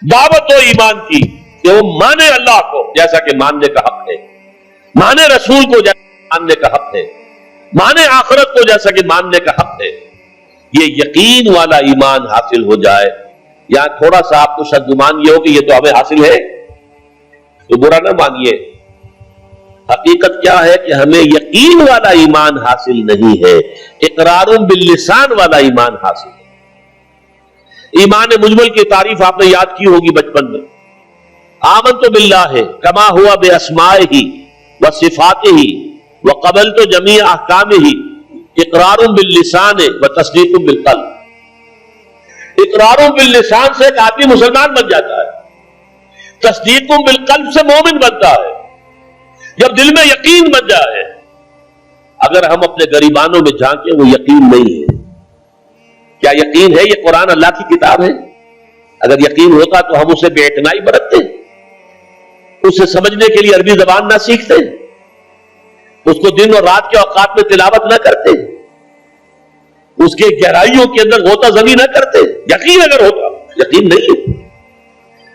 دعوت و ایمان کی کہ وہ مانے اللہ کو جیسا کہ ماننے کا حق ہے، مانے رسول کو جیسا ماننے کا حق ہے، مانے آخرت کو جیسا کہ ماننے کا حق ہے. یہ یقین والا ایمان حاصل ہو جائے. یہاں تھوڑا سا آپ کو شک گمان یہ ہو کہ یہ تو ہمیں حاصل ہے، تو برا نہ مانیے. حقیقت کیا ہے کہ ہمیں یقین والا ایمان حاصل نہیں ہے، اقرار باللسان والا ایمان حاصل ہے. ایمان مجمل کی تعریف آپ نے یاد کی ہوگی بچپن میں. آمنت باللہ کما ہوا باسمائہ وصفاتہ وقبلت جمیع احکامہ اقرار باللسان وتصدیق بالقلب. اقرار باللسان سے ایک آدمی مسلمان بن جاتا ہے، تصدیق بالقلب سے مومن بنتا ہے. جب دل میں یقین بن جائے، اگر ہم اپنے گریبانوں میں جھانکیں وہ یقین نہیں ہے. کیا یقین ہے یہ قرآن اللہ کی کتاب ہے؟ اگر یقین ہوتا تو ہم اسے بے اعتنائی برتتے، اسے سمجھنے کے لیے عربی زبان نہ سیکھتے، اس کو دن اور رات کے اوقات میں تلاوت نہ کرتے، اس کے گہرائیوں کے اندر غوطہ زنی نہ کرتے. یقین اگر ہوتا، یقین نہیں ہے.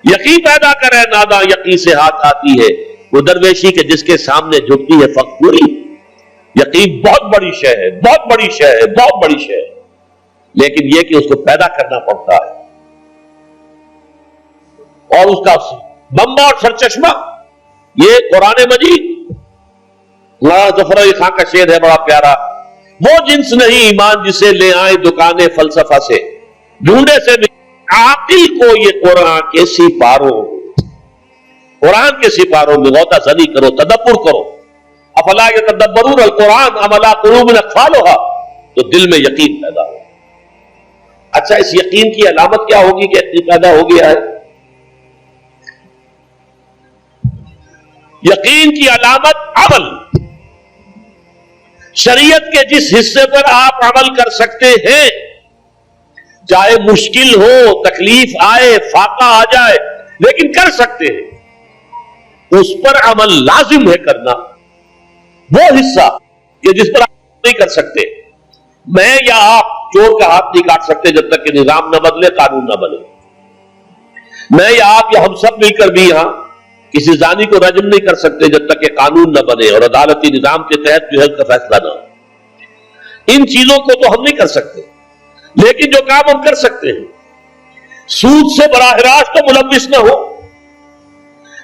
یقین پیدا کرے ناداں یقین سے ہاتھ آتی ہے، وہ درویشی کے جس کے سامنے جھکتی ہے فقوری. یقین بہت بڑی شے ہے، بہت بڑی شے ہے، بہت بڑی شے ہے، لیکن یہ کہ اس کو پیدا کرنا پڑتا ہے. اور اس کا بمبا اور سرچشمہ یہ قرآن مجید. مولانا ظفر علی خان کا شعر ہے بڑا پیارا. وہ جنس نہیں ایمان جسے لے آئے دکانیں فلسفہ سے، ڈھونڈے سے عاقل کو یہ قرآن کے سپاروں، قرآن کے سپاروں میں غوطہ زنی کرو، تدبر کرو. افلا یتدبرون القرآن ام علی قلوب اقفالھا، تو دل میں یقین پیدا ہو. اچھا، اس یقین کی علامت کیا ہوگی کہ یقین پیدا ہو گیا ہے؟ یقین کی علامت عمل. شریعت کے جس حصے پر آپ عمل کر سکتے ہیں، چاہے مشکل ہو، تکلیف آئے، فاقہ آ جائے، لیکن کر سکتے ہیں، اس پر عمل لازم ہے کرنا. وہ حصہ کہ جس پر آپ نہیں کر سکتے، میں یا آپ چور کا ہاتھ نہیں کاٹ سکتے جب تک کہ نظام نہ بدلے، قانون نہ بدلے. میں یا آپ یا ہم سب مل کر بھی یہاں کسی زانی کو رجم نہیں کر سکتے جب تک کہ قانون نہ بنے اور عدالتی نظام کے تحت جو ہے اس کا فیصلہ نہ ہو. ان چیزوں کو تو ہم نہیں کر سکتے، لیکن جو کام ہم کر سکتے ہیں، سود سے براہ راست تو ملوث نہ ہو،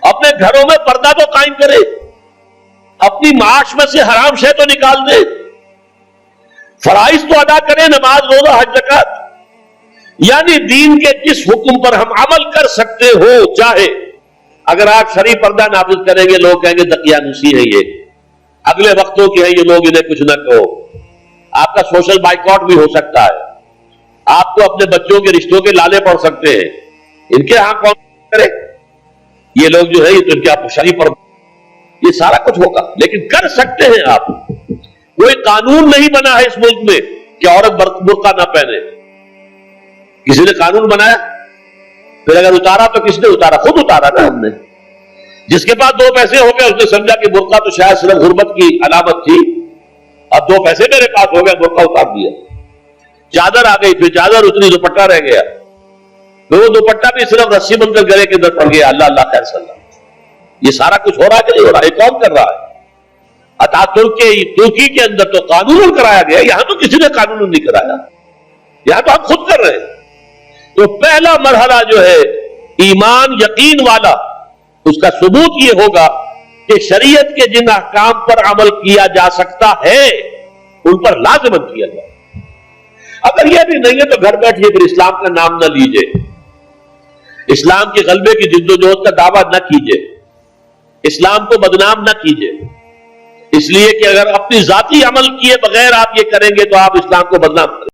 اپنے گھروں میں پردہ تو قائم کرے، اپنی معاش میں سے حرام شے تو نکال دے، فرائض تو ادا کرے، نماز، روزہ، حج، زکات. یعنی دین کے جس حکم پر ہم عمل کر سکتے ہو، چاہے اگر آپ شرعی پردہ نافذ کریں گے لوگ کہیں گے دقیانوسی ہے، یہ اگلے وقتوں کے ہیں، یہ لوگ انہیں کچھ نہ کہو. آپ کا سوشل بائیکاٹ بھی ہو سکتا ہے، آپ کو اپنے بچوں کے رشتوں کے لالے پڑ سکتے ہیں. ان کے ہاں کون کرے؟ یہ لوگ جو ہے یہ تو ان کے آپ شرعی پردہ، یہ سارا کچھ ہوگا، لیکن کر سکتے ہیں آپ. کوئی قانون نہیں بنا ہے اس ملک میں کہ عورت برقع نہ پہنے. کسی نے قانون بنایا؟ پھر اگر اتارا تو کس نے اتارا؟ خود اتارا نا ہم نے. جس کے پاس 2 پیسے ہو گئے اس نے سمجھا کہ برقع تو شاید صرف غربت کی علامت تھی، اب 2 پیسے میرے پاس ہو گئے، برقع اتار دیا. چادر آ گئی، پھر چادر اتنی، دوپٹہ رہ گیا، پھر وہ دوپٹہ بھی صرف رسی بن کر گلے کے اندر پڑ گیا. اللہ اللہ خیر صلی اللہ. یہ سارا کچھ ہو رہا ہے کہ نہیں ہو رہا؟ یہ کون کر رہا ہے؟ ترکی کے اندر تو قانون کرایا گیا، یہاں تو کسی نے قانون نہیں کرایا، یہاں تو ہم خود کر رہے ہیں. تو پہلا مرحلہ جو ہے ایمان یقین والا، اس کا ثبوت یہ ہوگا کہ شریعت کے جن احکام پر عمل کیا جا سکتا ہے ان پر لازماً کیا جائے. اگر یہ بھی نہیں ہے تو گھر بیٹھیے، پھر اسلام کا نام نہ لیجئے، اسلام کے غلبے کی جدوجہد کا دعویٰ نہ کیجئے، اسلام کو بدنام نہ کیجئے. اس لیے کہ اگر اپنی ذاتی عمل کیے بغیر آپ یہ کریں گے تو آپ اسلام کو بدنام کریں.